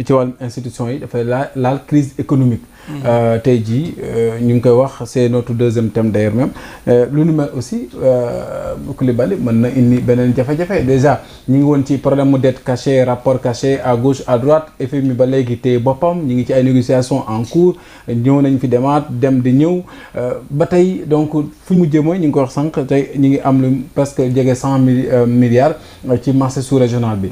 ci wàllum institution yi dafay laal crise économique. tey jii ñu ngi koy wax c'est notre deuxième thème d'ailleurs même lu nu mel aussi Coulibaly mën na indi beneen jafe-jafe déjà ñu ngi woon ci problème mu dette cachée rapport caché à gauche à droite FMI ba léegi téye boppam ñu ngi ci ay négociations en cours ñëw nañ fi demaat dem di ñëw ba tey donc fu mu jëm mooy ñu ngi ko wax sànq tey ñu ngi am lu presque jege 100 milliards ci marché sous-régional bi.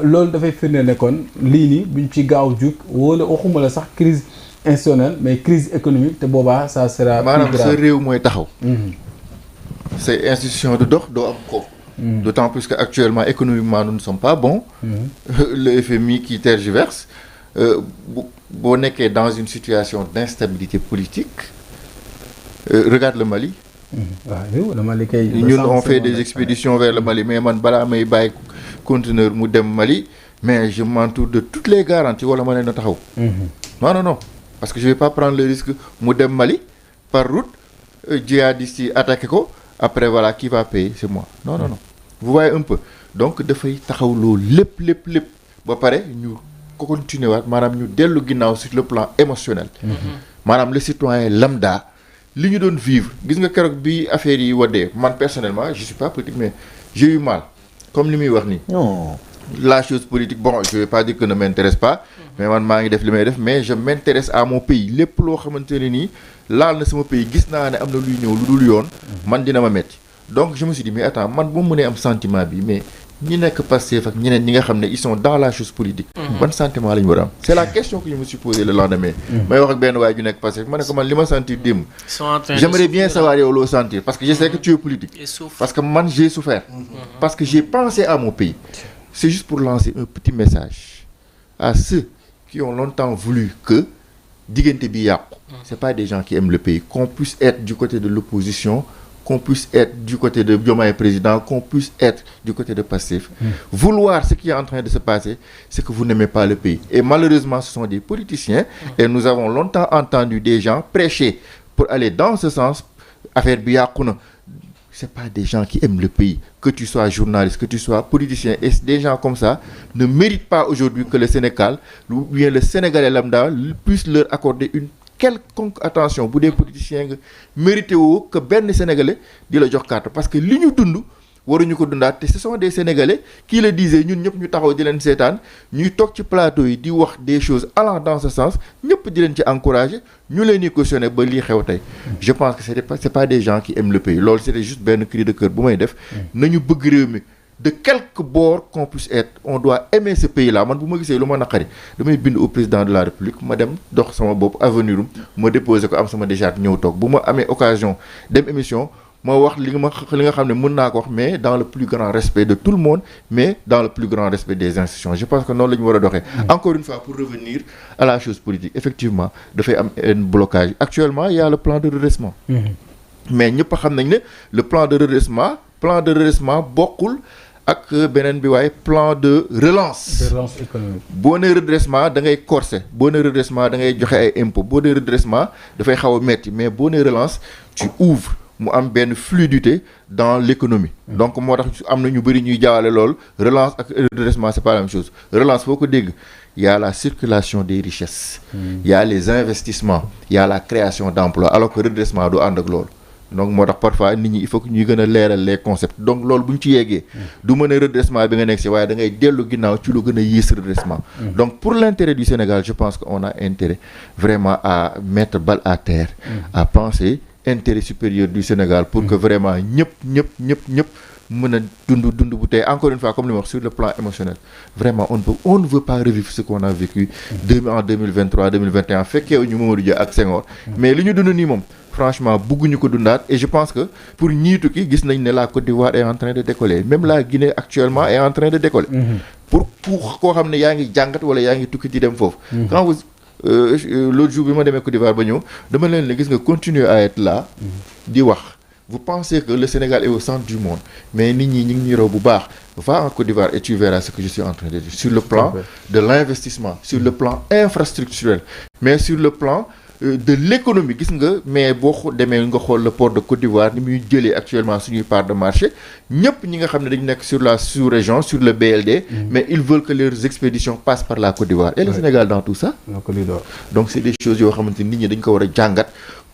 loolu dafay firnde ne kon lii nii buñ ci gaaw jug wala waxuma la sax crise institutionnelle mais crise économique te boobaa ça sera. maanaam sa réew mooy taxaw. say institution du dox doo am ko. D'autant plus que actuellement économiquement nous ne sommes pas bons. Le FMI qui tergiverse boo nekkee dans une situation d'instabilité politique regarde le Mali. waaw le Mali kay. ñun on fait des expéditions vers le Mali mais man balaa may bàyyi conteneur mu dem Mali mais je m'entoure de toutes les garanties wala ma ne na taxaw. Non parce que je vais pas prendre le risque mu dem Mali par route djihadistes yi attaqué ko après voilà qui va payer c'est moi non vous voyez un peu donc dafay taxaw loolu lépp ba pare ñu continuer waat maanaam ñu dellu ginnaaw sur le plan émotionnel. maanaam le citoyen lambda. li ñu doon vivre gis nga keroog bi affaire yi waddee man personnellement je suis pas politique mais j'ai eu mal comme li muy wax nii. non la chose politique bon je vais pas dire que ne m'intéresse pas. mais man maa ngi def li may def mais je m'intéresse à mon pays lépp loo xamante ne nii laal na sama pays gis naa ne am na luy ñëw lu dul yoon. man dina ma metti donc je me suis dit mais attends man bu ma mënee am sentiment bi mais ñi nekk Pastef ak ñeneen ñi nga xam ne ils sont dans la chose politique. ban sentiment la ñu war a am. c'est la question que je me suis posée le lendemain. may wax ak benn waay ju nekk Pastef ma ne ko man li ma sentir démb. j'aimerais bien savoir yow loo sentir parce que je sais que tu es politique. parce que man j'ai souffert. parce que j'ai pensé à mon pays. c'est juste pour lancer un petit message à ceux qui ont longtemps voulu que diggante bi yàqu. c'est pas des gens qui aiment le pays qu'on puisse être du côté de l'opposition qu'on puisse être du côté de Diomaye président, qu'on puisse être du côté de Pastef. Vouloir ce qui est en train de se passer, c'est que vous n'aimez pas le pays. Et malheureusement, ce sont des politiciens et nous avons longtemps entendu des gens prêcher pour aller dans ce sens. Affaire bi yàqu na. C'est pas des gens qui aiment le pays. Que tu sois journaliste, que tu sois politicien, et des gens comme ça ne méritent pas aujourd'hui que le Sénégal ou bien le Sénégalais lambda puisse leur accorder une quelconque attention bu dee politicien nga mérité woo que benn sénégalais di la jox carte parce que li ñu dund waruñu ko dundaat te ce sont des sénégalais qui le disaient ñun ñëpp ñu taxaw di leen seetaan ñuy toog ci plateau yi di wax des choses allant dans ce sens ñëpp di leen ci encourager ñu leen di cautionner ba lii xew tey. je pense que c'est pas des gens qui aiment le pays loolu c'était juste benn cri de cœur bu may def nañu bëgg réew mi. De quelque bord qu'on puisse être on doit aimer ce pays-là man bu ma gisee lu ma naqari damay bind au président de la République ma dem dox sama bopp avenir ma déposer ko am sama décharge ñëw toog bu ma amee occasion dem émission ma wax li nga xam ne mën naa ko wax mais dans le plus grand respect de tout le monde mais dans le plus grand respect des institutions je pense que noonu la ñu war a doxee. Encore une fois pour revenir à la chose politique effectivement dafay am un blocage actuellement il y a le plan de redressement. mais ñëpp xam nañ ne le plan de redressement bokkul. ak beneen bi waaye plan de relance économique. boo nee redressement da ngay corser boo nee redressement da ngay joxe ay impôts boo nee redressement dafay xaw a metti mais boo nee relance tu ouvres mu am benn fluidité dans l'économie. donc moo tax am na ñu bëri ñuy jaawale lool relance ak redressement c'est pas la même chose relance foo ko dégg il y a la circulation des richesses. il y a les investissements il y a la création d'emplois alors que redressement du ànd ak loolu. donc moo tax parfois nit ñi il faut que ñuy gën a leeral les concepts donc loolu bu ñu ci yeggee du mën a redressement bi nga nekk si waaye da ngay dellu ginnaaw ci lu gën a yées redressement donc pour l'intérêt du Sénégal je pense que on a intérêt vraiment à mettre balle à terre à penser intérêt supérieur du Sénégal pour que vraiment ñëpp mën a dund bu tey encore une fois comme li ma wax sur le plan émotionnel vraiment on ne veut pas revivre ce qu'on a vécu en 2023 2021 fekkee ñu Mamadou Dia ak Senghor mais li ñu dund nii moom franchement bëgguñu ko dundaat et je pense que pour ñii tukki gis nañ ne la Côte d'Ivoire est en train de décoller même la Guinée actuellement est en train de décoller pour koo xam ne yaa ngi jàngat wala yaa ngi tukki di dem foofu quand vous l'autre jour bi ma demee Côte d'Ivoire ba ñëw dama leen ne gis nga continuer à être là di wax vous pensez que le Sénégal est au centre du monde mais nit ñi ñu ngi ñuy raw bu baax va en Côte d'Ivoire et tu verras ce que je suis en train de dire sur le plan de l'investissement sur le plan infrastructurel mais sur le plan de l'économie gis nga mais boo demee nga xool le port de Côte d'Ivoire ni muy jëlee actuellement suñuy part de marché ñëpp ñi nga xam ne dañu nekk sur la sous-région sur le BLD mais ils veulent que leurs expéditions passent par la Côte d'Ivoire et le Sénégal dans tout ça donc c'est des choses yoo xamante nit ñi dañ ko war a jàngat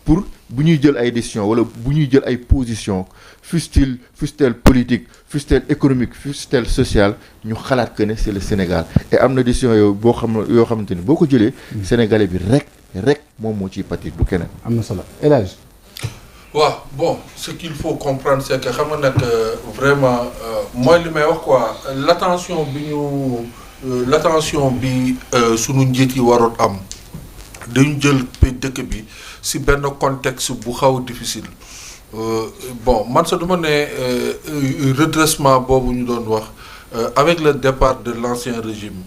pour bu ñuy jël ay décisions wala bu ñuy jël ay positions fût-elle politique fût-elle économique fût-elle sociale ñu xalaat que ne c'est le Sénégal et am na décision yoo xamante ni boo ko jëlee Sénégalais bi rek moom moo ciy pâtir du keneen. am na solo El Hadj. waaw bon ce qu'il faut comprendre c'est que xam nga nag vraiment mooy li may wax quoi l'attention bi sunu njiit yi waroon am dañu jël dëkk bi ci benn contexte bu xaw difficile bon man sax duma ne redressement boobu ñu doon wax avec le départ de l'ancien régime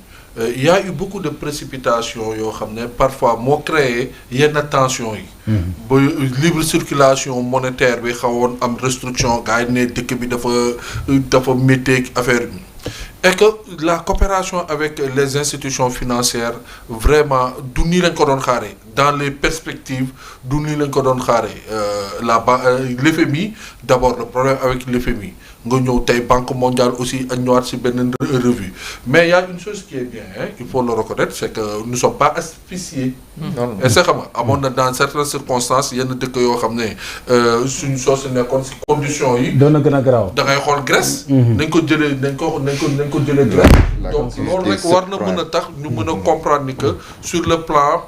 il y a eu beaucoup de précipitations yoo xam ne parfois moo créé yenn tensions yi. ba libre circulation monétaire bi xawoon am restriction gars yi ne dëkk bi dafa métti affaire bi. Et que la coopération avec les institutions financières vraiment du nii lañ ko doon xaaree dans les perspectives du nii lañ ko doon xaaree l'FMI d'abord le problème avec l'FMI nga ñëw tey Banque mondiale aussi ak ñëwaat ci benn revue mais il y a une chose qui est bien il faut le reconnaître c'est que nous sommes pas asphyxiés. et c'est xam nga amoon na dans certaines circonstances yenn dëkk yoo xam ne suñu soo si nekkoon ci conditions yi. doon na gën a garaaw. da ngay xool Grèce. nañ ko jëlee nañ ko jëlee Grèce. donc loolu rek war na mën a tax ñu mën a comprendre ni que sur le plan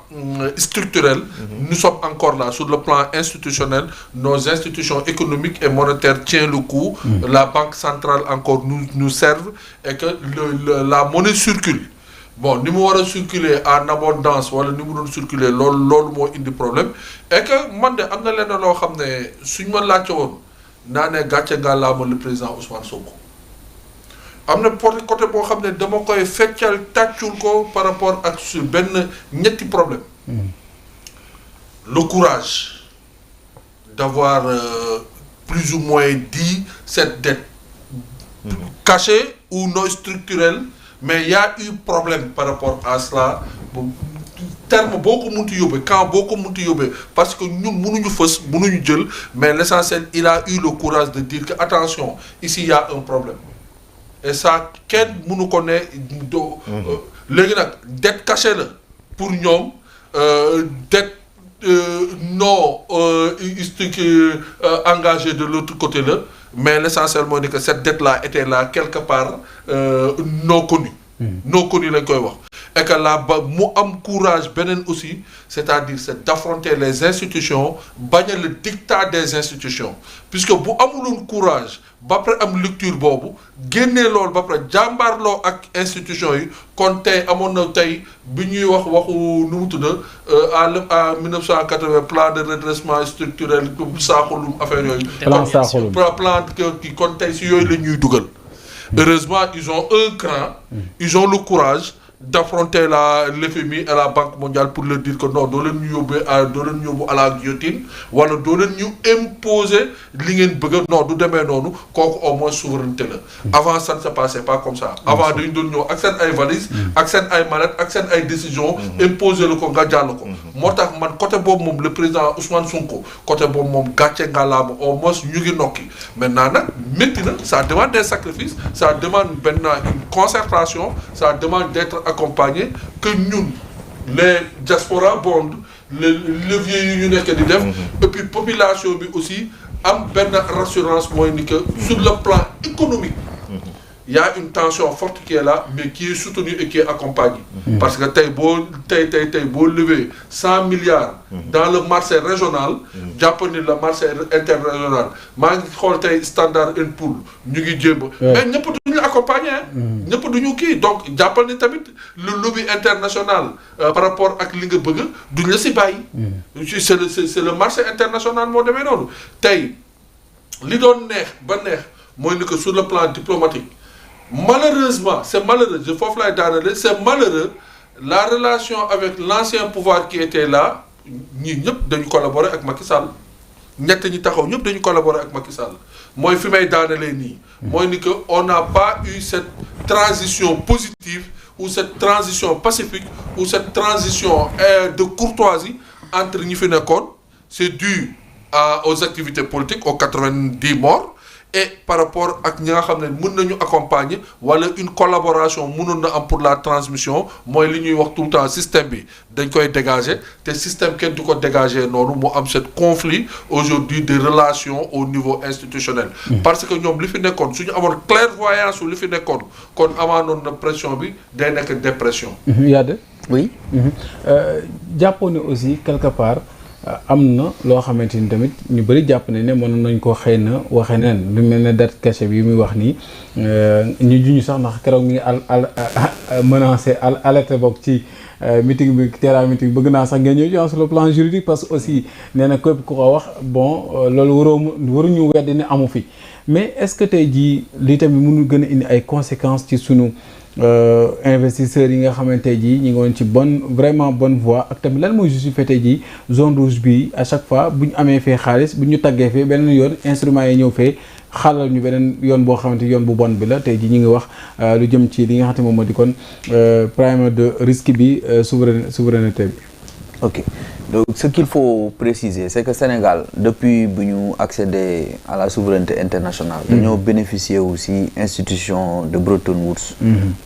structurel. nous sommes encore là sur le plan institutionnel nos institutions économiques et monétaires tiennent le coup. La banque centrale encore nous serve et que la monnaie circule. Bon ni mu war a circuler en abondance wala ni mu doon circuler loolu moo indi problème et que man de am na lenn loo xam ne suñ ma laajte woon naa ne gàcce ngàllaama le président Ousmane Sonko am na côté boo xam ne dama koy feccal tàccul ko par rapport ak sur benn ñetti problème le courage d'avoir plus ou moins dit cette dette cachée ou non structurelle. Mais il y a eu problème par rapport à cela terme boo ko munti yóbbee quand boo ko munti yóbbee parce que ñun mënuñu jël mais l'essentiel il a eu le courage de dire que attention ici il y a un problème et ça kenn mënu ko ne doo léegi nag dette cachée la pour ñoom dette non engagée de l'autre côté là. Mais l'essentiel mooy que cette dette-là était là quelque part non connue. Non connue lañ koy wax. Et que là ba mu am courage beneen aussi c'est-à-dire c'est d'affronter les institutions bañ le dictat des institutions puisque bu amuloon courage ba pare am lecture boobu génnee loolu ba pare jàmbaarloo ak institutions yi kon tey amoon na tey bi ñuy waxu nu mu tudd à 1980 plan de redressement structurel saaxulum affaire yooyu. plan saaxulum plan ki kon tey si yooyu la ñuy dugal. Heureusement ils ont un cran. Ils ont le courage d'affronter l'FMI et la Banque mondiale pour leur dire que non doo leen ñu yóbbu à la guillotine wala doo leen ñu imposer li ngeen bëgg non du demee noonu kooku au moins souveraineté la. Avant ça ne se passait pas comme ça. Avant dañu doon ñëw ak seen ay valises. ak seen ay mallettes ak seen ay décisions. imposer la ko nga jàll ko. moo tax man côté boobu moom le président Ousmane Sonko côté boobu moom gàcce ngalaama au moins ñu ngi nokki maintenant nag métti na ça demande des sacrifices ça demande maintenant une concertation ça demande d'être accompagné que ñun les diaspora bond les leviers yu ñu nekk di def et puis population bi aussi am benn rassurance mooy ni que sur le plan économique il y a une tension forte qui est là mais qui est soutenue et qui est accompagnée parce que tey boo lever 100 milliards dans le marché régional jàpp ni le marché interrégional maa ngi xool tey Standard & Poor's ñu ngi jéem mais ñëpp duñu accompagner ñëpp duñu kii donc jàppal ni tamit le lobby international par rapport ak li nga bëgg duñ la si bàyyi c'est le marché international moo demee noonu tey li doon neex ba neex mooy ni que sur le plan diplomatique malheureusement c'est malheureux foofu laay daanale c'est malheureux la relation avec l'ancien pouvoir qui était là ñii ñëpp dañu collaborer ak Macky Sall ñett ñi taxaw ñëpp dañu collaborer ak Macky Sall mooy fi may daanalee nii mooy ni que on n'a pas eu cette transition positive ou cette transition pacifique ou cette transition de courtoisie entre ñi fi nekkoon c'est dû aux activités politiques aux 90 morts et par rapport ak ñi nga xam ne mën nañu accompagner wala une collaboration mënoon na am pour la transmission mooy li ñuy wax tout le temps système bi dañ koy dégager te système kenn du ko dégager noonu mu am cette conflit aujourd'hui des relations au niveau institutionnel. parce que ñoom li fi nekkoon suñu amoon clairvoyance su li fi nekkoon kon amaanoon na pression bi day nekk dépression. Yade. oui. jàppoon ne aussi quelque part. am na loo xamante ni tamit ñu bëri jàpp ne mën nañ ko xëy na waxee neen lu mel ne date cachée bi muy wax nii ñu juñu sax ndax keroog mi ngi menacé alerte bokk ci meeting bi terrain meeting bëgg naa sax ngeen ñëw sur le plan juridique parce que aussi nee na képp ku ko wax bon loolu waruñu weddi ne amu fi mais est-ce que tey jii lii tamit mënul gën a indi ay conséquences ci sunu investisseurs yi nga xamante jii ñu ngi woon ci vraiment bonne voie ak tamit lan mooy justifié tey jii zone rouge bi à chaque fois bu ñu amee fee xaalis bu ñu taggee fee beneen yoon instruments yi ñëw fee xaalal ñu beneen yoon boo xamante yoon bu bon bi la tey jii ñu ngi wax lu jëm ci li nga xamante moom moo di kon prime de risque bi souveraineté bi. Ok, donc ce qu'il faut préciser c'est que Sénégal depuis bu ñu accéder à la souveraineté internationale dañoo bénéficier aussi institution de Bretton Woods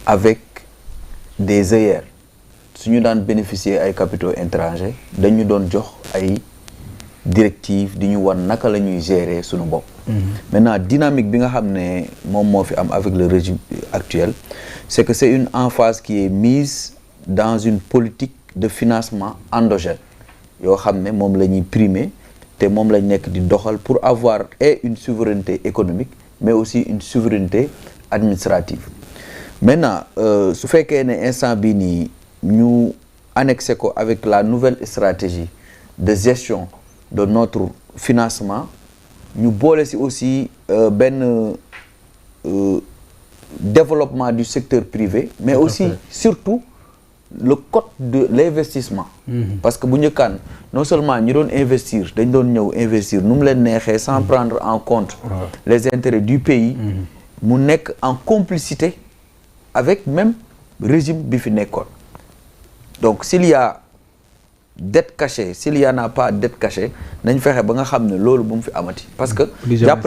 avec des œillères su ñu daan bénéficier ay capitaux étrangers dañu doon jox ay directives di ñu wan naka la ñuy gérer suñu bopp maintenant dynamique bi nga xam ne moom moo fi am avec le régime actuel c'est que c'est une emphase qui est mise dans une politique de financement endogène yoo xam ne moom la ñuy primer te moom lañ nekk di doxal pour avoir une souveraineté économique mais aussi une souveraineté administrative maintenant su fekkee ne instant bii nii ñu annexé ko avec la nouvelle stratégie de gestion de notre financement ñu boole si aussi benn développement du secteur privé mais aussi surtout le code de l'investissement parce que bu njëkkaan non seulement ñi doon investir dañ doon ñëw investir nu mu leen neexee sans prendre en compte les intérêts du pays mu nekk en complicité avec même régime bi fi nekkoon donc s'il y a dette cachée s'il y en a pas dette cachée nañ fexe ba nga xam ne loolu bu mu fi amati parce que jàpp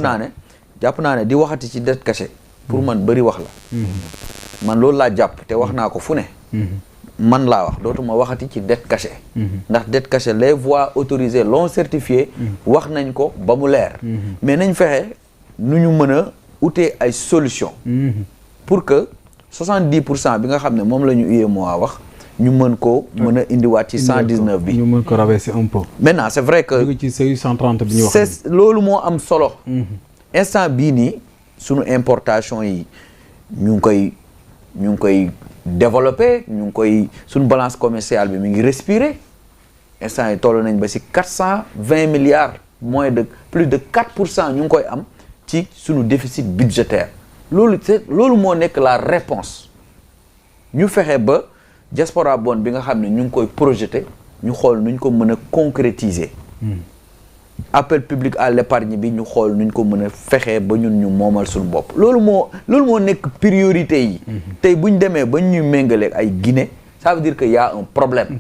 naa ne di waxati ci dette cachée pour man bëri wax la man loolu laa jàpp te wax naa ko fu ne man laa wax dootuma waxati ci dette cachée ndax dette cachée les voies autorisées non certifiées wax nañ ko ba mu leer mais nañ fexe nu ñu mën a utee ay solution pour que 70% bi nga xam ne moom la ñu UEMOA wax ñu mën ko mën a indiwaat ci 119 bi ñu mën ko rabaisser un peu maintenant c'est vrai que ci 130 bi ñu wax c'est loolu moo am solo instant bii nii sunu importation yi ñu ngi koy développé ñu ngi koy suñu balance commerciale bi mi ngi respirer instant yi toll nañ ba si 420 milliards moins de plus de 4% ñu ngi koy am ci suñu déficit budgétaire loolu moo nekk la réponse ñu fexe ba diaspora bonne bi nga xam ne ñu ngi koy projeté ñu xool nuñ ko mën a concrétiser appel public à l'épargne bi ñu xool nuñ ko mën a fexee ba ñun ñu moomal suñu bopp loolu moo nekk priorité yi tey bu ñu demee ba ñuy méngaleeg ay Guinée ça veut dire que y a un problème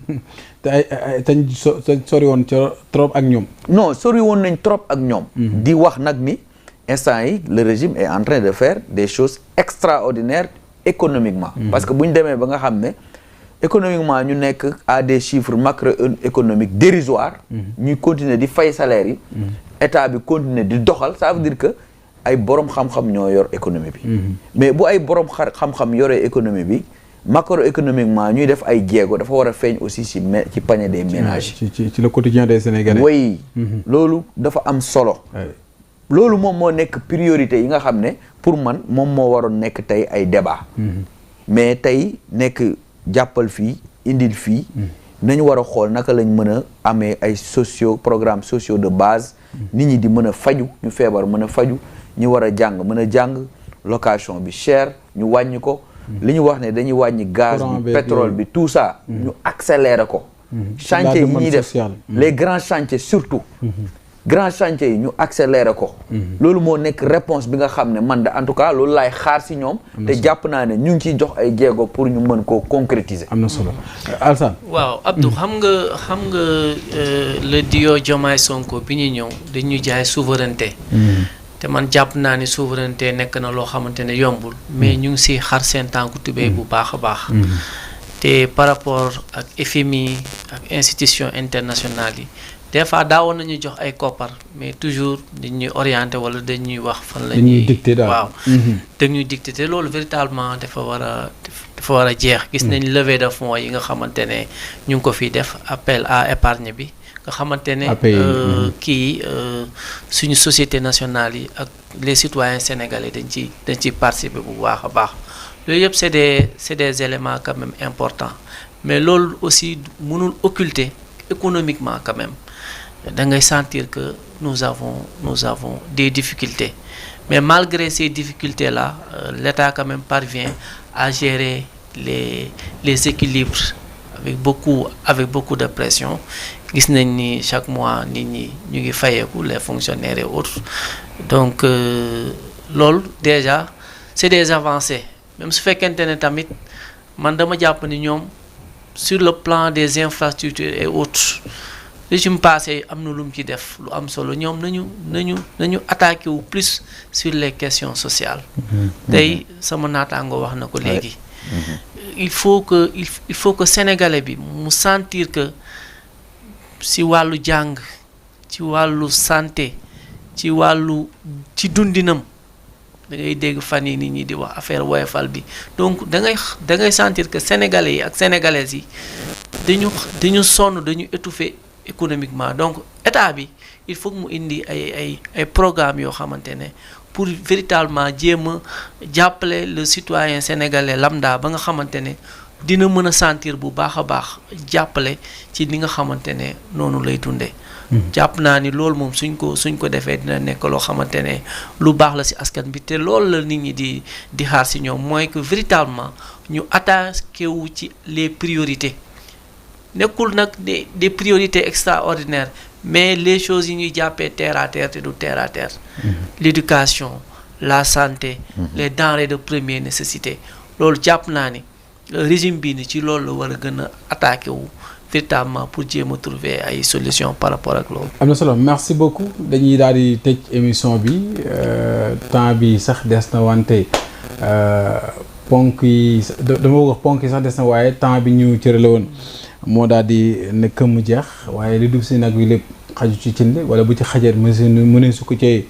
te sori woon trop ak ñoom non sori woon nañ trop ak ñoom di wax nag ni instant yi le régime est en train de faire des choses extraordinaires économiquement parce que bu ñu demee ba nga xam ne économiquement ñu nekk à des chiffres macroéconomiques dérisoires ñuy continuer di fay salaire yi état bi continuer di doxal ça veut dire que ay borom xam-xam ñoo yor économie bi mais bu ay borom xam-xam yoree économie bi macroéconomiquement ñuy def ay jéego dafa war a feeñ aussi ci panier des ménages ci le quotidien des Sénégalais oui loolu dafa am solo loolu moom moo nekk priorité yi nga xam ne pour man moom moo waroon nekk tey ay débat mais tey nekk jàppal fii indil fii nañu war a xool naka lañ mën a amee ay programmes sociaux de base nit ñi di mën a faju ñu feebar mën a faju ñu war a jàng mën a jàng location bi cher ñu wàññi ko li ñu wax ne dañuy wàññi gaz bi pétrole bi tout ça ñu accélérer ko chantier yi ñuy def les grands chantiers surtout grand chantier yi ñu accélérer ko. loolu moo nekk réponse bi nga xam ne man de en tout cas loolu laay xaar si ñoom. te jàpp naa ne ñu ngi ciy jox ay jéego pour ñu mën koo concrétiser. am na solo Alassane. waaw Abdou xam nga le duo Diomaye Sonko bi ñuy ñëw dañu jaay souveraineté. te man jàpp naa ni souveraineté nekk na loo xamante ne yombul mais ñu ngi si xar seen tànku tubéy bu baax a baax. te par rapport ak FMI ak institution internationale yi des fois daawoon nañu jox ay koppar mais toujours dañuy orienté wala dañuy wax fan la ñuy dicté daal waaw dañuy dicté te loolu véritablement dafa war a jeex. gis nañ levée de fonds yi nga xamante ne ñu ngi ko fiy def appel à épargne bi nga xamante ne kii suñu société nationale yi ak les citoyens sénégalais dañ ciy participer bu baax a baax. yooyu yëpp c'est des éléments quand même importants mais loolu aussi mënul occulter économiquement quand même da ngay sentir que nous avons des difficultés mais malgré ces difficultés là l'État quand même parvient à gérer les équilibres avec beaucoup de pression gis nañ ni chaque mois nit ñi ñu ngi fayeeku les fonctionnaires et autres donc loolu déjà c'est des avancées. même su fekkente ne tamit man dama jàpp ni ñoom sur le plan des infrastructures et autres régime passé am na lu mu ci def lu am solo ñoom nañu attaqué wu plus sur les questions sociales. tey sama naataango wax na ko léegi. il faut que sénégalais bi mu sentir que ci wàllu jàng ci wàllu santé ci dundinam. da ngay dégg fan yi nit ñi di wax affaire woyofal bi donc da ngay sentir que sénégalais yi ak sénégalaises yi dañu sonn dañu étouffé économiquement donc état bi il faut que mu indi ay programmes yoo xamante ne pour véritablement jéem a jàppale le citoyen sénégalais lambda ba nga xamante ne dina mën a sentir bu baax a baax jàppale ci li nga xamante ne noonu lay dundee. jàpp naa ni loolu moom suñ ko defee dina nekk loo xamante ne lu baax la ci askan bi te loolu la nit ñi di xaar ci ñoom mooy que véritablement ñu attaqué wu ci les priorités nekkul nag des priorités extraordinaires mais les choses yi ñuy jàppee terre à terre te du terre à terre. L'éducation la santé. Les denrées de première nécessité loolu jàpp naa ni régime bii ni ci loolu la war a gën a attaqué wu. véritablement pour jéem a trouver ay solutions par rapport ak loolu. am na solo merci beaucoup dañuy daal di tëj émission bi temps bi sax des na wante ponk yi dama wax ponk yi sax des na waaye temps bi ñu cërale woon moo daal di nekk mu jeex waaye li dugg si nag wi lépp xaju ci cin wala bu ci xajeet mu ne su ko cee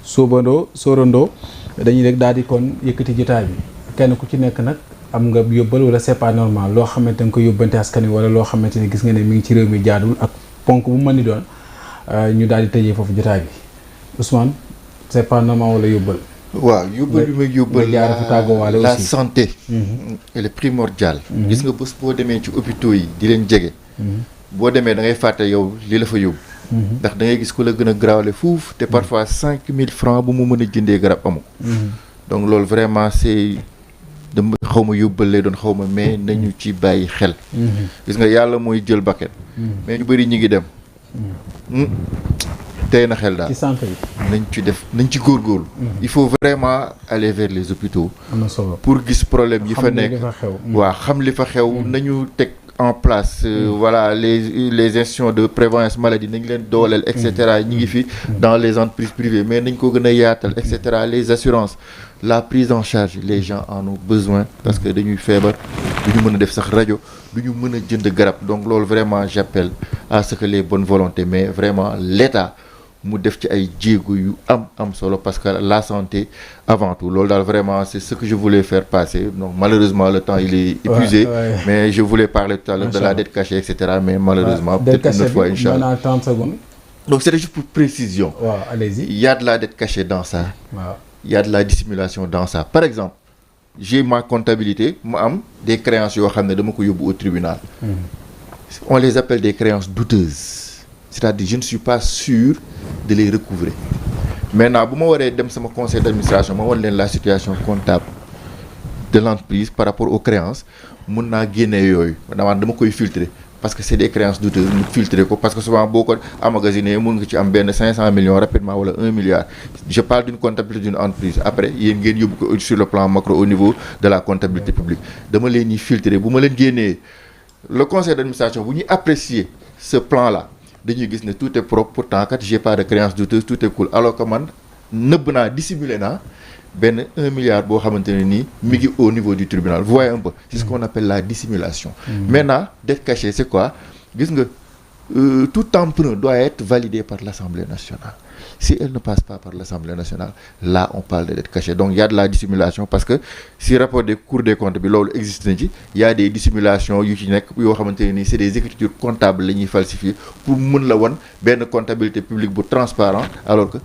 sóorandoo dañuy rek daal di kon yëkkati jotaay bi kenn ku ci nekk nag. am nga yóbbal wala c'est pas normal loo xamante nga ko yóbbante askan wi wala loo xamante ne gis nga ne mi ngi ci réew mi jaadul ak ponk bu mën ni doon ñu daal di tëjee foofu jotaay bi Ousmane c'est pas normal wala yóbbal. waaw yóbbal bi may yóbbal la santé. elle est primordiale. gis nga bés boo demee ci hôpitaux yi di leen jege. boo demee da ngay fàtte yow li la fa yóbbu. ndax da ngay gis ku la gën a grawle fuuf te parfois 5000 francs bu mu mën a jëndee garab amu ko. donc loolu vraiment c'est. dama xaw ma yóbbal lay doon xaw ma mais nañu ci bàyyi xel. gis nga yàlla mooy jël bakket mais ñu bëri ñi ngi dem. tey na xel daal ci santé bi nañ ci góorgóorlu. il faut vraiment aller vers les hôpitaux. am na solo pour gis problème yi fa nekk. waaw xam li fa xew nañu teg en place voilà les institutions de prévoyance maladie nañ leen dooleel et cetera ñi ngi fi dans les entreprises privées mais nañ ko gën a yaatal et cetera les assurances. La prise en charge les gens en ont besoin parce que dañuy feebar du ñu mën a def sax rajo du ñu mën a jënd garab donc loolu vraiment j'appelle à ce que les bonnes volontés mais vraiment l'État mu def ci ay jéego yu am solo parce que la santé avant tout loolu daal vraiment c'est ce que je voulais faire passer donc malheureusement le temps il est épuisé mais je voulais parler tout à l'heure de la dette cachée et cetera mais malheureusement peut-être une autre fois inchallah 30 secondes. Donc c'était juste pour précision. Allez-y. Il y a de la dette cachée dans ça. Il y a de la dissimulation dans ça. Par exemple, j'ai ma comptabilité, ma am des créances yoo xam ne dama ko yóbbu au tribunal. On les appelle des créances douteuses. C'est-à-dire je ne suis pas sûr de les recouvrer. Maintenant bu ma waree dem sama conseil d'administration ma wan leen la situation comptable de l'entreprise par rapport aux créances mun naa génne yooyu dama koy filtrer parce que c'est des créances douteuses ñu filtrer ko parce que souvent boo ko emmagasiné mun nga ci am benn 500 millions rapidement wala 1 milliard je parle d'une comptabilité d'une entreprise après yéen ngeen yóbbu ko sur le plan macro au niveau de la comptabilité publique dama leen ñuy filtrer bu ma leen génnee le conseil d'administration bu ñuy apprécier ce plan là dañuy gis ne tout est propre pourtant kat j'ai pas de créances douteuses tout est cool alors que man nëbb naa dissimulé naa benn 1 milliard boo xamante ne nii mi ngi au niveau du tribunal vous voyez un peu c'est ce qu'on appelle la dissimulation maintenant dette cachée c'est quoi gis nga tout emprunt doit être validé par l'Assemblée nationale si elle ne passe pas par l'Assemblée nationale là on parle de dette cachée donc il y a de la dissimulation parce que si rapport des cours des comptes bi loolu existe na ci il y a des dissimulations yu ci nekk yoo xamante ne nii c'est des écritures comptables la ñuy falsifier pour mën la won benn comptabilité publique bu transparent alors que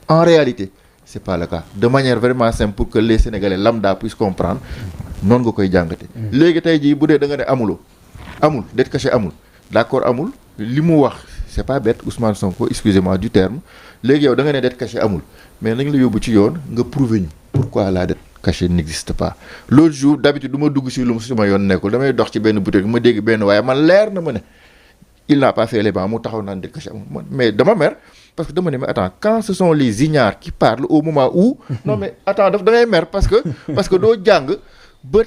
en réalité c'est pas le cas de manière vraiment simple pour que les Sénégalais lambda puissent comprendre noonu nga koy jàngate léegi tey jii bu dee da nga ne amul dette cachée amul d'accord amul li mu wax c'est pas bête Ousmane Sonko excusez-moi du terme léegi yow da nga ne dette cachée amul mais nañ la yóbbu ci yoon nga prouver ñu pourquoi la dette cachée n'existe pas l'autre jour d'habitude du ma dugg si lu suma yoon nekkul damay dox ci benn boutique ma dégg benn waaye man leer na ma ne il n'a pas fait les bancs mu taxaw naan dette cachée amul mais dama mer parce que dama ne mais attends quand ce sont les ignares qui parlent au moment où non mais attends da ngay mer parce que doo jàng ba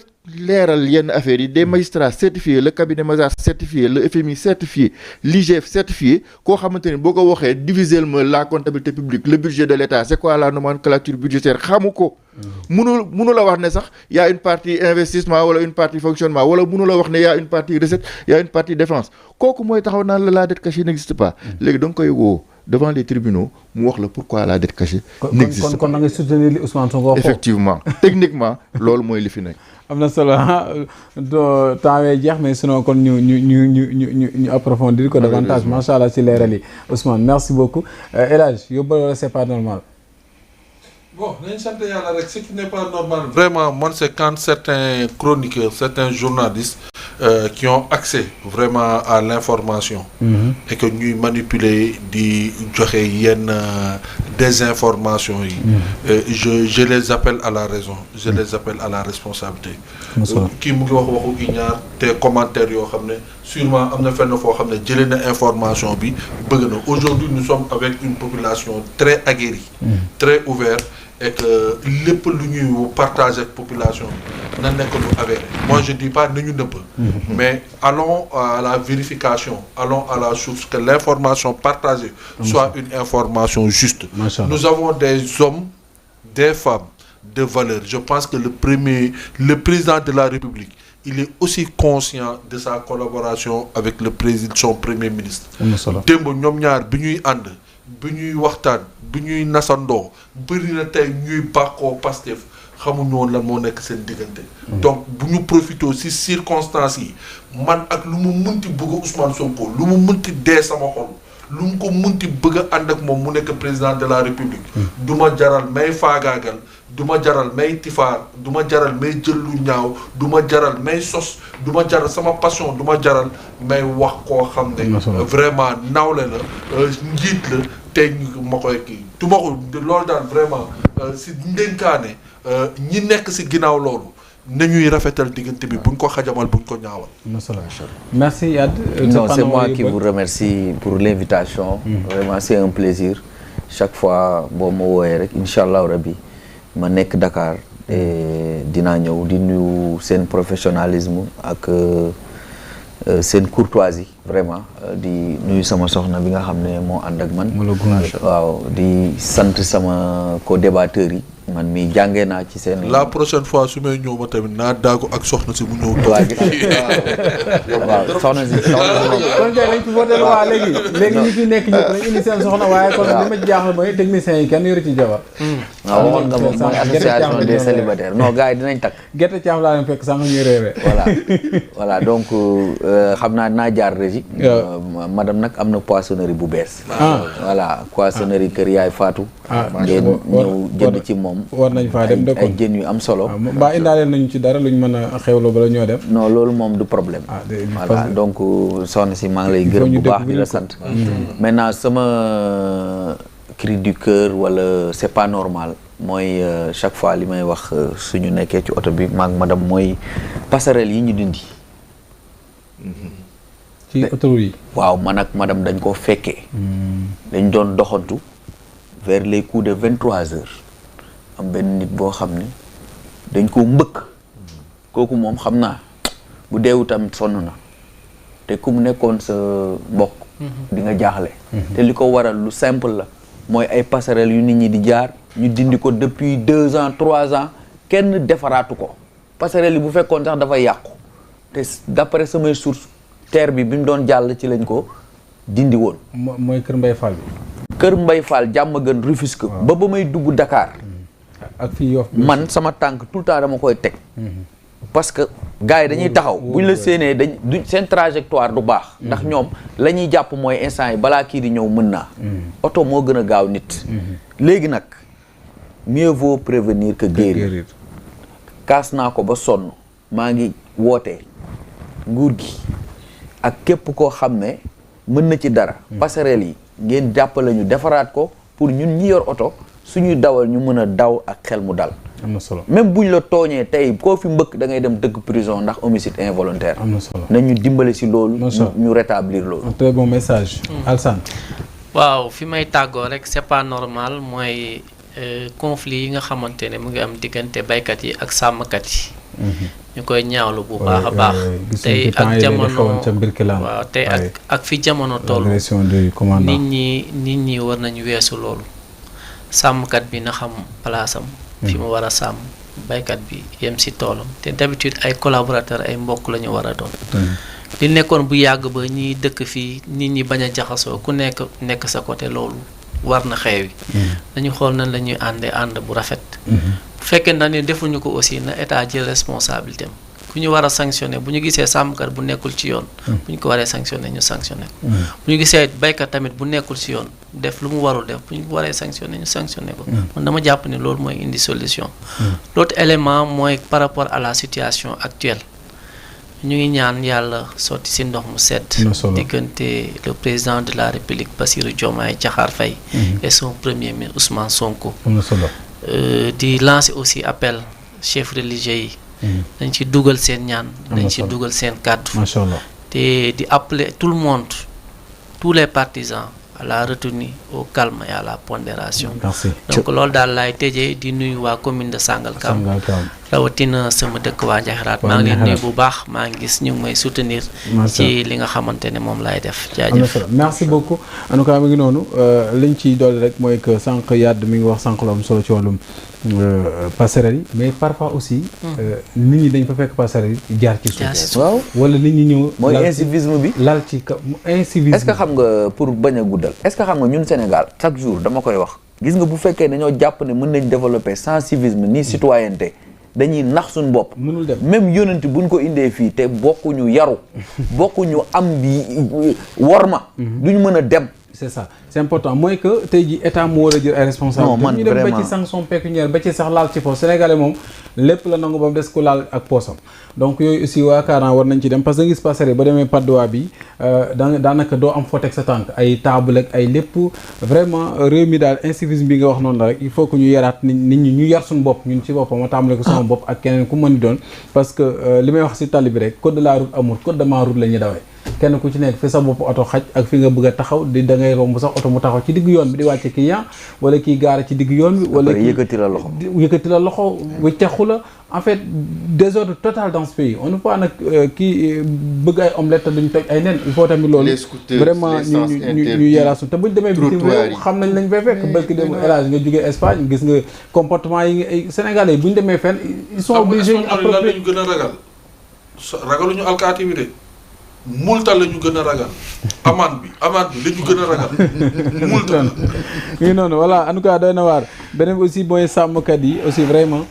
leeral yenn affaires yi des magistrats certifiés le cabinet Mazars certifié le FMI certifié l'IGF certifié koo xamante ni boo ko waxee diviser la comptabilité publique le budget de l'État c'est quoi la nomenclature budgétaire xamu ko mënu la wax ne sax y a une partie investissement wala une partie fonctionnement wala mënu la wax ne y a une partie recette y a une partie défense kooku mooy taxaw naan la dette cachée n'existe pas léegi da nga koy woo devant les tribunaux mu wax la pourquoi la dette cachée n'existe pas kon da ngay soutenir li Ousmane Sonko effectivement techniquement loolu mooy li fi nekk am na solo do temps wee jeex mais sinon kon ñu approfondir ko davantage macha allah ci leeral yi Ousmane merci beaucoup El Hadj yóbbal wala c'est pas normal bon nañ sant yàlla rek ce qui n'est pas normal vraiment man c'est quand certains chroniqueurs certains journalistes qui ont accès vraiment à l'information et que ñuy manipuler di joxe yenn désinformation yi je les appelle à la raison je les appelle à la responsabilité kii mu ngi waxu iñaar te commentaires yoo xam ne sûrement am na fenn foo xam ne jëlee na information bi bëgg na aujourd'hui nous sommes avec une population très aguerrie très ouverte et que lépp lu ñuy partager ak population bi na nekk lu avéré moi je dis pas nañu nëbb mais allons à la vérification allons à la source que l'information partagée soit une information juste nous avons des hommes des femmes de valeur je pense que le président de la République il est aussi conscient de sa collaboration avec le président son premier ministre démb ñoom ñaar bi ñuy ànd bi ñuy waxtaan bi ñuy nasandoo bëri na tey ñuy bàkkoo Pastef xamuñu woon lan moo nekk seen diggante donc bu ñu profité ci circonstances yi man ak lu mu munti bëgg Ousmane Sonko lu mu munti dee sama xol lu mu ko munti bëgg a ànd ak moom mu nekk président de la République du ma jaral may faagaagal du ma jaral may tifaar du ma jaral may jël lu ñaaw du ma jaral may sos du ma jaral sama passion du ma jaral may wax koo xam ne vraiment nawle la njiit la tey ma koy kii du ma ko loolu daal vraiment si ndénkaane ñi nekk si ginnaaw loolu nañuy rafetal diggante bi buñ ko xajamal buñ ko ñaawal. merci Yad. Non, c'est moi qui vous remercie pour l'invitation. Vraiment c'est un plaisir chaque fois boo ma wooyee rek incha allah rabbi ma nekk Dakar dinaa ñëw di nuyu seen professionnalisme ak seen courtoisie vraiment di nuyu sama soxna bi nga xam ne moo ànd ak man. waaw di sant sama co-débatteurs yi. man mi jàngee naa ci seen. la prochaine fois su may ñëw ma tamit naa daagu ak soxna si mu ñëw. waaw soxna si kon kay dañ ci voté waa léegi ñu fi nekk ñëpp nañ indi seen soxna waaye kon li ma jaaxal mooy techniciens yi kenn yoru ci jabar. waaw waxoon nga moom mooy association des célibataires non gars yi dinañ takk. gerte caaf laa leen fekk sànq ñuy réeré. voilà donc xam naa dinaa jaar régie. madame nag am na poissonnerie bu bees. voilà poissonnerie kër yaay Fatou. ngeen ñëw jënd ci moom. war nañ faa dem de ko ay jën yu am solo. mbaa indaaleel nañu ci dara luñ mën a xewloo bala ñoo dem. non loolu moom du problème. voilà donc soxna si maa ngi lay gërëm bu baax di la sant. maintenant sama cri du cœur wala c'est pas normal mooy chaque fois li may wax suñu nekkee ci oto bi maag madame mooy passerelle yi ñu dindi. ci autoroute yi. waaw man ak madame dañ koo fekkee. dañ doon doxantu vers les coups de 23 heures am benn nit boo xam ne dañ koo mbëkk kooku moom xam naa bu deewu tamit sonn na te ku mu nekkoon sa mbokk. di nga jaaxle. te li ko waral lu simple la mooy ay passerelles yu nit ñi di jaar ñu dindi ko depuis 2 ans 3 ans kenn defaraatu ko passerelles yi bu fekkoon sax dafa yàqu te d'après samay sources terre bi mu doon jàll ci lañ ko dindi woon. mooy Kër Mbaye Fall bi. Kër Mbaye Fall jàmm gën Rufisque. ba may dugg Dakar. ak fii Yoff man sama tànk tout le temps dama koy teg. parce que gars yi dañuy taxaw bu ñu la séenee seen trajectoire du baax. ndax ñoom la ñuy jàpp mooy instant yi balaa kii di ñëw mën naa. oto moo gën a gaaw nit. léegi nag mieux vaut prévenir que guérir. kaas naa ko ba sonn maa ngi woote nguur gi ak képp koo xam ne mën na ci dara. passerelle yi ngeen jàppale ñu defaraat ko pour ñun ñi yor oto suñuy dawal ñu mën a daw ak xel mu dal. am na solo même buñ la tooñee tey koo fi mbëkk da ngay dem dëgg prison ndax homicide involontaire. am na solo nañ ñu dimbale si loolu. ñu rétablir loolu. un très bon message. Alassane. waaw fi may tàggoo rek c'est pas normal mooy conflit yi nga xamante ne mu ngi am diggante baykat yi ak sàmmkat yi. ñu koy ñaawlu bu baax a baax. tey ak jamono waaw tey ak fi jamono toll. nit ñi war nañu weesu loolu. sàmmkat bi na xam palaasam. fi mu war a sàmm baykat bi yem si toolam te d'habitude ay collaborateur ay mbokk la ñu war a doon. li nekkoon bu yàgg ba ñiy dëkk fii nit ñi bañ a jaxasoo ku nekk sa côté loolu war na xeewi. dañu xool nan la ñuy ànd bu rafet. bu fekkee ne defuñu ko aussi na état jël responsabilité am ku ñu war a sanctionné bu ñu gisee sàmmkat bu nekkul ci yoon. bu ñu ko waree sanctionné ñu sanctionné ko. bu ñu gisee baykat tamit bu nekkul ci yoon def lu mu warul def bu ñu waree sanctionné ñu sanctionné ko. man dama jàpp ne loolu mooy indi solution. L'autre élément mooy par rapport à la situation actuelle ñu ngi ñaan yàlla sotti ci ndox mu sedd. diggante le président de la République Bassirou Diomaye Diakhar Faye. et son premier ministre Ousmane Sonko. di lancer aussi appel chefs religieux yi. dañ ci dugal seen ñaan. dañ ci dugal seen kàddu. macha allah te di appeler tout le monde tous les partisans à la retenue au calme et à la pondération. merci donc loolu daal laay tëjee di nuyu waa commune de Sangalkam. rawatina sama dëkk waa Njaxiraat maa ngi leen nuyu bu baax maa ngi gis ñu ngi may soutenir. ci li nga xamante ne moom laay def. jaajëf merci beaucoup en tout cas mi ngi noonu liñ ciy dolli rek mooy que sànq Yade mi ngi wax sànq lu am solo ci wàllum passerelle yi mais parfois aussi. nit ñi dañ fa fekk passerelle yi jaar ci suuf. waaw wala nit ñi ñëw. mooy incivisme bi. lal ci ka incivisme. est-ce que xam nga pour bañ a guddal. est-ce que xam nga ñun Sénégal chaque jour dama koy wax. gis nga bu fekkee dañoo jàpp ne mën nañ développer sans civisme ni citoyenneté. dañuy nax suñu bopp. mënul dem même yonent buñ ko indee fii te bokkuñu yaru. bokkuñu am bi worma. duñ mën a dem. c'est ça c'est important mooy que tey jii état mu war a jël ay responsabilités. non man ñu dem ba ci sanction pécuniaire ba ci sax laal ci poos sénégalais moom lépp la nangu ba mu des ko laal ak poosam donc yooyu aussi yaakaar naa war nañ ci dem parce que gis passerelle ba demee Patte d'Oie bi daanaka doo am foo teg sa tànk ay table ak ay lépp vraiment réew mi daal incivisme bi nga wax noonu la rek il faut que ñu yaraat nit ñi ñu yar suñu bopp ñun ci boppam ma tàmbale ko sama bopp ak keneen ku mën di doon parce que li may wax si tali bi rek code de la route amul code de ma route la ñuy dawee kenn ku ci nekk fi sa bopp oto xaj ak fi nga bëgg a taxaw di da ngay romb sax oto mu taxaw ci diggu yoon bi di wàcce client wala kii gaara ci diggu yoon bi wala yëkkati la loxo wëccaxu la en fait désordre total dans ce pays on ne peut pas nag kii bëgg ay omelette duñ toj ay nen il faut tamit loolu vraiment ñu yaraasu te buñ demee bitim réew xam nañ lañ fay fekk barki dem élage nga jógee Espagne gis nga comportement yi ay Sénégalais yi buñ demee fenn ils sont obligés ñu approprier lañu gën a ragaluñu alkaati bi de multa la ñu gën a ragal amende bi la ñu gën a ragal multa ngi noonu voilà en tout cas doy na waar beneen aussi mooy sàmmkat yi aussi vraiment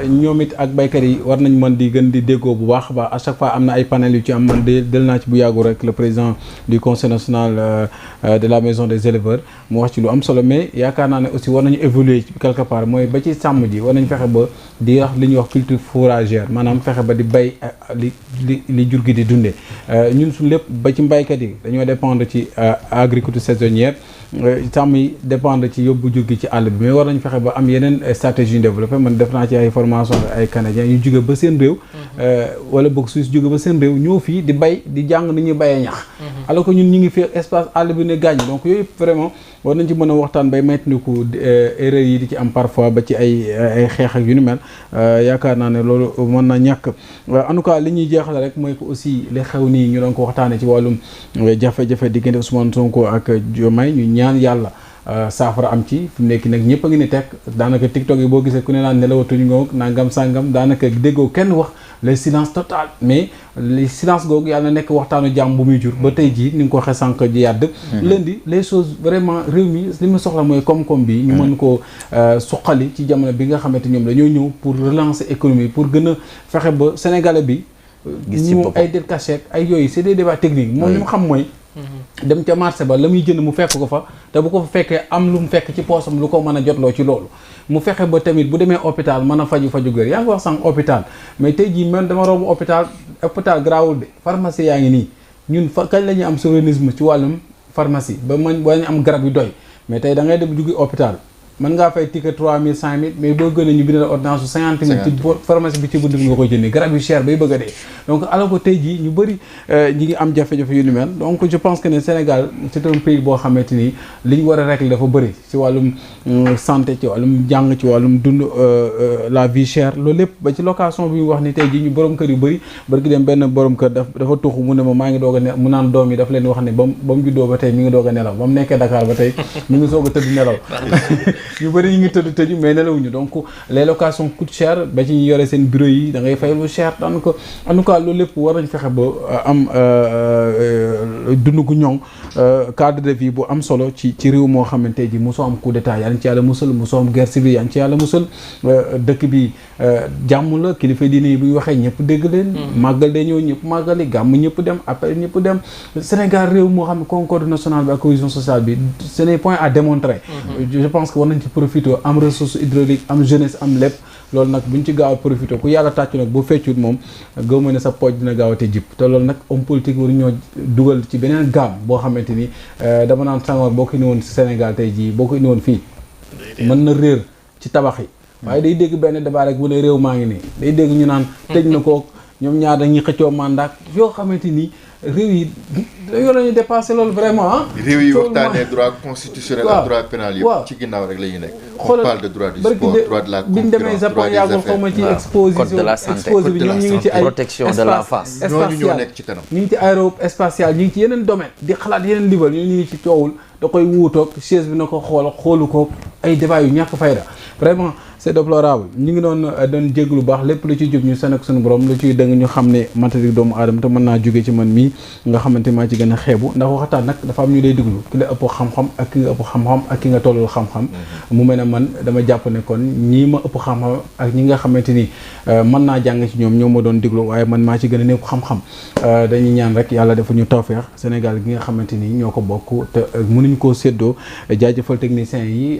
ñoom it ak baykat yi war nañ mën di gën di déggoo bu baax à chaque fois am na ay panel yu ci am man del naa ci bu yàggu rek le président du conseil national de la maison des éleveurs mu wax ci lu am solo mais yaakaar naa ne aussi war nañu évoluer quelque part mooy ba ci sàmm ji war nañ fexe ba di wax li ñuy wax culture fourragère maanaam fexe ba di bay li jur gi di dundee ñun suñu lépp ba ci mbaykat yi dañoo dépendre ci agriculture saisonnière sàmm yi dépendre ci yóbbu jur gi ci àll bi mais war nañ fexe ba am yeneen stratégie yu développé man def naa ci ay formation ay canadiens yu jóge ba seen réew wala boog Suisse jóge ba seen réew ñëw fii di bay di jàng ni ñuy bayee ñax alors que ñun ñu ngi fi espace àll bi ne gàññ donc yooyu vraiment war nañ ci mën a waxtaan bay maytandiku erreur yi di ci am parfois ba ci ay xeex ak yu ni mel yaakaar naa ne loolu mën na ñàkk en tout cas li ñuy jeexale rek mooy que aussi li xew nii ñu doon ko waxtaane ci wàllum jafe-jafe diggante Ousmane Sonko ak Diomaye ñu ñaan yàlla saafara am ci fi mu nekk nag ñëpp a ngi ne tekk daanaka TikTok yi boo gisee ku ne naan nelawatuñu ngoog nangam sàngam daanaka déggoo kenn wax le silence total mais le silence googu yàlla na nekk waxtaanu jàmm bu muy jur ba tey jii ni nga ko waxee sànq ji yàdd lundi les choses vraiment réew mi li ma soxla mooy koom-koom bi ñu mën koo suqali ci jamono bi nga xamante ñoom dañoo ñëw pour relancer économie pour gën a fexe ba sénégalais bi ñu ay det cachette ay yooyu c'est des débats techniques moom li mu xam mooy dem ca marché ba la muy jënd mu fekk ko fa te bu ko fa fekkee am lu mu fekk ci poosam lu ko mën a jotloo ci loolu mu fexe ba tamit bu demee hôpital mën a faju gër yaa ngi wax sànq hôpital mais tey jii man dama romb hôpital grawul de pharmacie yaa ngi nii ñun kañ la ñuy am souverainisme ci wàllum pharmacie ba ñu am garab yu doy mais tey da ngay dem jugi hôpital mën ngaa fay ticket 3000 5000 mais boo gën a ñu bindal ordonnance su 50 000 ci pharmacie bi ci bunt bi nga koy jëndee garab yu cher bay bëgg a dee donc alors que tey jii ñu bëri ñi ngi am jafe-jafe yu ni mel donc je pense que ne Sénégal c'est un pays boo xamante ni li ñu war a régler dafa bëri ci wàllum santé ci wàllum jàng ci wàllum dund la vie chère loolu lépp ba ci location bi ñu wax ni tey jii ñu borom kër yu bëri barki dem benn borom kër dafa tuxu mu ne ma maa ngi doog a ne mu naan doom yi daf leen wax ne ba mu juddoo ba tey mi ngi doog a nelaw ba mu nekkee Dakar ba tey mi ngi soog a tëdd nelaw ñu bëri ñu ngi tëju mais nelawuñu donc les locations coûtent cher ba ci ñu yore seen bureau yi da ngay fay lu cher daanaka en tout cas loolu lépp war nañ fexe ba am dund gu ñoŋ cadre de vie bu am solo ci réew moo xamante ji mosoo am coup d'état yaa ngi ci yàlla musal mosoo am guerre civile yaa ngi ci yàlla musal dëkk bi jàmm la kilifa diine yi bu ñu waxee ñëpp dégg leen màggal day ñëw ñëpp màggali gàmm ñëpp dem après ñëpp dem Sénégal réew moo xam ne concorde nationale bi ak cohésion sociale bi ce n'est point à démontrer je pense que war nañ ci profiter am ressource hydraulique am jeunesse am lépp loolu nag buñ ci gaaw a profité ku yàlla tàccu nag boo feccut moom gëw ma ne sa pooj dina gaaw a te jip te loolu nag homme politique waru ñoo dugal ci beneen gaam boo xamante ni dama naan Senghor boo ko indi woon Sénégal tey jii boo ko indi woon fii mën na réer ci tabax yi waaye day dégg benn débat rek bu ne réew maa ngi nii day dégg ñu naan tëj na kook ñoom ñaar dañuy xëccoo mandat yoo xamante ni réew yi yoo la ñuy dépassé loolu vraiment réew yi waxtaanee droit constitutionnel ak droit pénal yëpp ci ginnaaw rek la ñu nekk on parle de droit du sport droit de la concurrence biñ demee Japon yàggul xaw ma ci exposition code de la santé exposé bi ñoom ñu ngi ci ay protection de l'enfance ñooñu ñoo nekk ci kanam ñu ngi ci aérospatial ñu ngi ci yeneen domaine di xalaat yeneen niveau ñu ngi ci coowul da koy wuutoog chaise bi na ko xoolu ko ay débat yu ñàkk fayda vraiment c'est déplorable ñu ngi doon jégg lu baax lépp lu ciy jub ñu seen ak suñu borom lu ciy dëng ñu xam ne matériel doomu aadama te mën naa jóge ci man mii nga xamante maa ci gën a xeebu ndax waxtaan nag dafa am ñu lay déglu ki la ëpp xam-xam ak ki nga ëpp xam-xam ak ki nga tollul xam-xam mu mel ne man dama jàpp ne kon ñii ma ëpp xam-xam ak ñi nga xamante ni mën naa jàng ci ñoom ñoo ma doon déglu waaye man maa ci gën a néew xam-xam dañuy ñaan rek yàlla dafa ñu tawfeex Sénégal gi nga xamante ni ñoo ko bokk te mënuñ koo séddoo jaajëfal techniciens yi